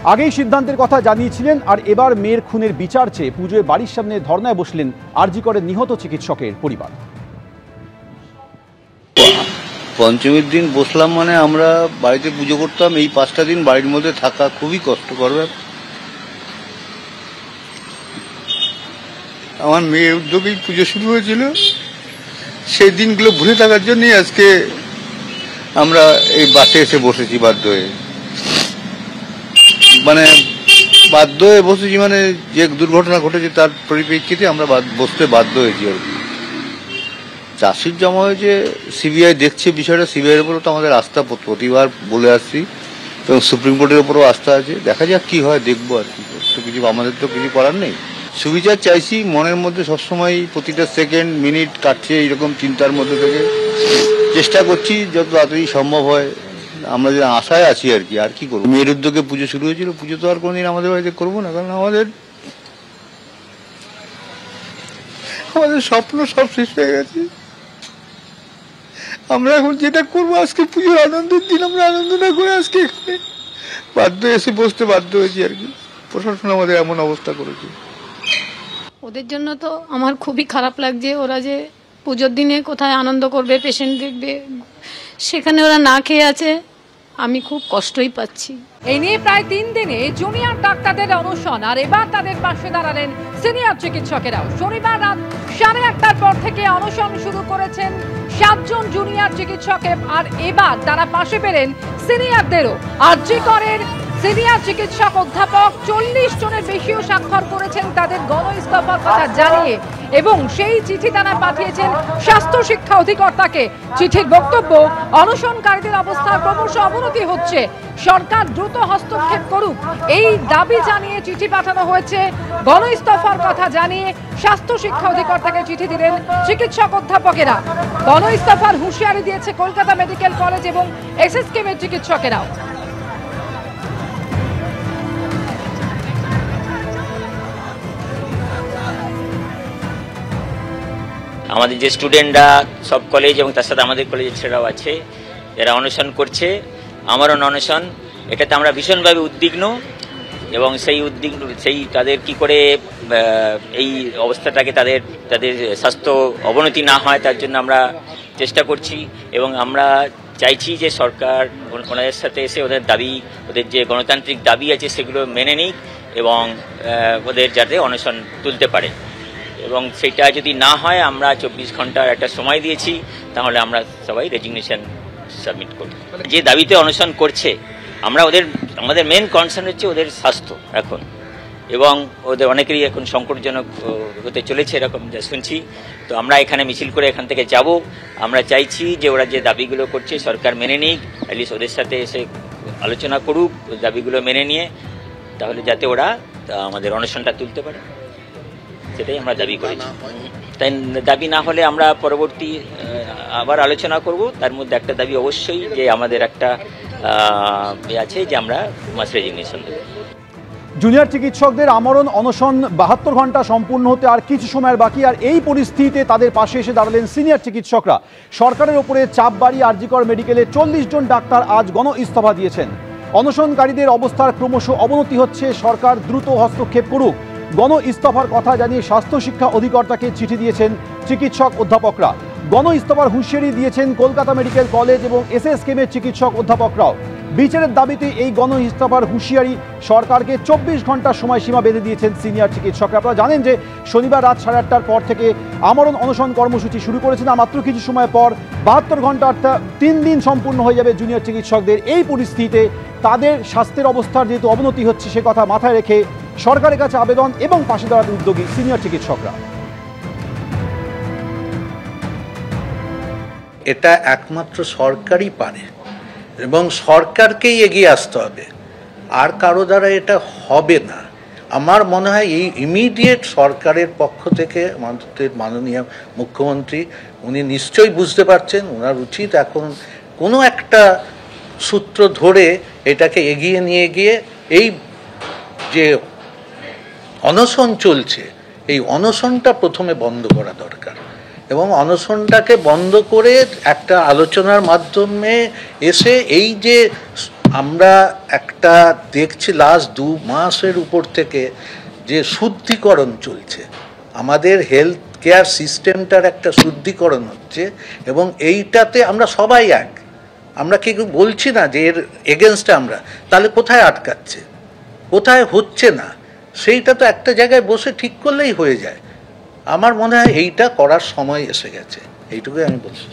আগেই সিদ্ধান্তের কথা জানিয়েছিলেন আর এবার মেয়ের খুনের বিচার চেয়ে পুজোয় বাড়ির সামনে ধর্নায় বসলেন আরজি করে নিহত চিকিৎসকের পরিবার। পঞ্চমীর দিন বসলাম মানে আমরা বাড়িতে পুজো করতাম, এই 5টা দিন বাড়ির মধ্যে থাকা খুবই কষ্টকর ব্যাপার। আমার মেয়ের উদ্যোগেই পুজো শুরু হয়েছিল, সেই দিনগুলো ভুলে থাকার জন্যই আজকে আমরা এই বাসে এসে বসেছি বাধ্য হয়ে। মানে বাধ্য হয়ে বসেছি মানে যে দুর্ঘটনা ঘটেছে তার পরিপ্রেক্ষিতে আমরা বসতে বাধ্য হয়েছি আর কি। চাষির জমা হয়েছে, সিবিআই দেখছে বিষয়টা, সিবিআইয়ের উপরও তো আমাদের আস্থা প্রতিবার বলে আসছি এবং সুপ্রিম কোর্টের উপরও আস্থা আছে। দেখা যাক কি হয়, দেখবো আর কি। তো কিছু আমাদের তো কিছু করার নেই, সুবিচার চাইছি। মনের মধ্যে সবসময় প্রতিটা সেকেন্ড মিনিট কাটছে এইরকম চিন্তার মধ্যে থেকে চেষ্টা করছি যত তাড়াতাড়ি সম্ভব হয়। আমরা যে আশায় আছি আর কি, আর কি করবো। মেয়ের উদ্যোগে পুজো শুরু হয়েছিল, পুজো তো আর কোনোদিন আমাদের বাড়িতে করবো না, কারণ আমাদের স্বপ্ন সব শেষ হয়ে গেছে। আমরা এখন যেটা করবো, আজকে পুজোর আনন্দের দিন, আমরা আনন্দ না করে আজকে এখানে বাধ্য এসে বসতে বাধ্য হয়েছি আর কি। প্রশাসন আমাদের এমন অবস্থা করেছে। ওদের জন্য তো আমার খুবই খারাপ লাগছে। ওরা যে পুজোর দিনে কোথায় আনন্দ করবে, পেশেন্ট দেখবে, সেখানে ওরা না খেয়ে আছে। আমি খুব কষ্টই পাচ্ছি। এই নিয়ে প্রায় 3 দিনে জুনিয়র ডাক্তারদের অনশন, আর এবার তাদের পাশে দাঁড়ালেন সিনিয়র চিকিৎসকেরাও। শনিবার রাত 8:30টার পর থেকে অনশন শুরু করেছেন 7 জন জুনিয়র চিকিৎসক, আর এবার তারা পাশে পেলেন সিনিয়রদেরও। আরজি করের সিনিয়র চিকিৎসক অধ্যাপক 40 জনের বেশিও স্বাক্ষর করেছেন তাদের গণ ইস্তফার কথা জানিয়ে, এবং সেই চিঠি তারা পাঠিয়েছেন স্বাস্থ্য শিক্ষা অধিকর্তাকে। চিঠির বক্তব্য, অনশনকারীদের অবস্থার ক্রমশ অবনতি হচ্ছে, সরকার দ্রুত হস্তক্ষেপ করুক, এই দাবি জানিয়ে চিঠি পাঠানো হয়েছে। গণ ইস্তফার কথা জানিয়ে স্বাস্থ্য শিক্ষা অধিকর্তাকে চিঠি দিলেন চিকিৎসক অধ্যাপকেরা। গণ ইস্তফার হুঁশিয়ারি দিয়েছে কলকাতা মেডিকেল কলেজ এবং এসএসকেএমের চিকিৎসকেরাও। আমাদের যে স্টুডেন্টরা সব কলেজ এবং তার সাথে আমাদের কলেজের ছেলেরাও আছে যারা অনশন করছে, আমারও অনশন, এটাতে আমরা ভীষণভাবে উদ্বিগ্ন। এবং সেই তাদের কি করে এই অবস্থাটাকে তাদের স্বাস্থ্য অবনতি না হয় তার জন্য আমরা চেষ্টা করছি। এবং আমরা চাইছি যে সরকার ওনাদের সাথে এসে ওদের দাবি, ওদের যে গণতান্ত্রিক দাবি আছে সেগুলো মেনে নিক এবং ওদের যাতে অনশন তুলতে পারে। এবং সেটা যদি না হয়, আমরা 24 ঘন্টার একটা সময় দিয়েছি, তাহলে আমরা সবাই রেজিগনেশন সাবমিট করি। যে দাবিতে অনশন করছে, আমাদের মেন কনসার্ন হচ্ছে ওদের স্বাস্থ্য এখন, এবং ওদের অনেকেরই এখন সংকটজনক হতে চলেছে এরকম যা শুনছি। তো আমরা এখানে মিছিল করে এখান থেকে যাব। আমরা চাইছি যে ওরা যে দাবিগুলো করছে সরকার মেনে নিক, অ্যাটলিস্ট ওদের সাথে এসে আলোচনা করুক দাবিগুলো মেনে নিয়ে, তাহলে যাতে ওরা আমাদের অনশনটা তুলতে পারে, সেটাই আমরা দাবি করেছি। তাই দাবি না হলে আমরা পরবর্তী আবার আলোচনা করব। তার মধ্যে একটা দাবি অবশ্যই যে আমাদের একটা আছে যে আমরা মাস রেজিগনেশন দেব। জুনিয়র চিকিৎসকদের আমরণ অনশন 72 ঘন্টা সম্পূর্ণ হতে আর কিছু সময়ের বাকি, আর এই পরিস্থিতিতে তাদের পাশে এসে দাঁড়ালেন সিনিয়র চিকিৎসকরা। সরকারের উপরে চাপ বাড়িয়ে আরজি কর মেডিকেলে 40 জন ডাক্তার আজ গণ ইস্তফা দিয়েছেন। অনশনকারীদের অবস্থার ক্রমশ অবনতি হচ্ছে, সরকার দ্রুত হস্তক্ষেপ করুক। গণ ইস্তফার কথা জানিয়ে স্বাস্থ্য শিক্ষা অধিকর্তাকে চিঠি দিয়েছেন চিকিৎসক অধ্যাপকরা। গণ ইস্তফার হুঁশিয়ারি দিয়েছেন কলকাতা মেডিকেল কলেজ এবং এসএসকেএমের চিকিৎসক অধ্যাপকরাও। বিচারের দাবিতে এই গণ ইস্তফার হুঁশিয়ারি সরকারকে 24 ঘন্টার সময়সীমা বেঁধে দিয়েছেন সিনিয়র চিকিৎসকরা। আপনারা জানেন যে শনিবার রাত 8:30টার পর থেকে আমরণ অনশন কর্মসূচি শুরু করেছেন। আর মাত্র কিছু সময় পর 72 ঘন্টা অর্থাৎ 3 দিন সম্পূর্ণ হয়ে যাবে জুনিয়র চিকিৎসকদের। এই পরিস্থিতিতে তাদের স্বাস্থ্যের অবস্থার যেহেতু অবনতি হচ্ছে, সে কথা মাথায় রেখে সরকারের কাছে আবেদন এবং পাশে দাঁড়াতে উদ্যোগী সিনিয়র চিকিৎসকরা। এটা একমাত্র সরকারই পারে এবং সরকারকেই এগিয়ে আসতে হবে, আর কারো দ্বারা এটা হবে না। আমার মনে হয় এই ইমিডিয়েট সরকারের পক্ষ থেকে আমাদের মাননীয় মুখ্যমন্ত্রী, উনি নিশ্চয়ই বুঝতে পারছেন, ওনার উচিত এখন কোনো একটা সূত্র ধরে এটাকে এগিয়ে নিয়ে গিয়ে এই যে অনশন চলছে, এই অনশনটা প্রথমে বন্ধ করা দরকার এবং অনশনটাকে বন্ধ করে একটা আলোচনার মাধ্যমে এসে এই যে আমরা একটা দেখছি লাস্ট 2 মাসের উপর থেকে যে শুদ্ধিকরণ চলছে, আমাদের হেলথ কেয়ার সিস্টেমটার একটা শুদ্ধিকরণ হচ্ছে, এবং এইটাতে আমরা সবাই এক, আমরা কি বলছি না যে এর এগেনস্টে আমরা, তাহলে কোথায় আটকাচ্ছে, কোথায় হচ্ছে না, সেইটা তো একটা জায়গায় বসে ঠিক করলেই হয়ে যায়। আমার মনে হয় এইটা করার সময় এসে গেছে, এইটুকুই আমি বলছি।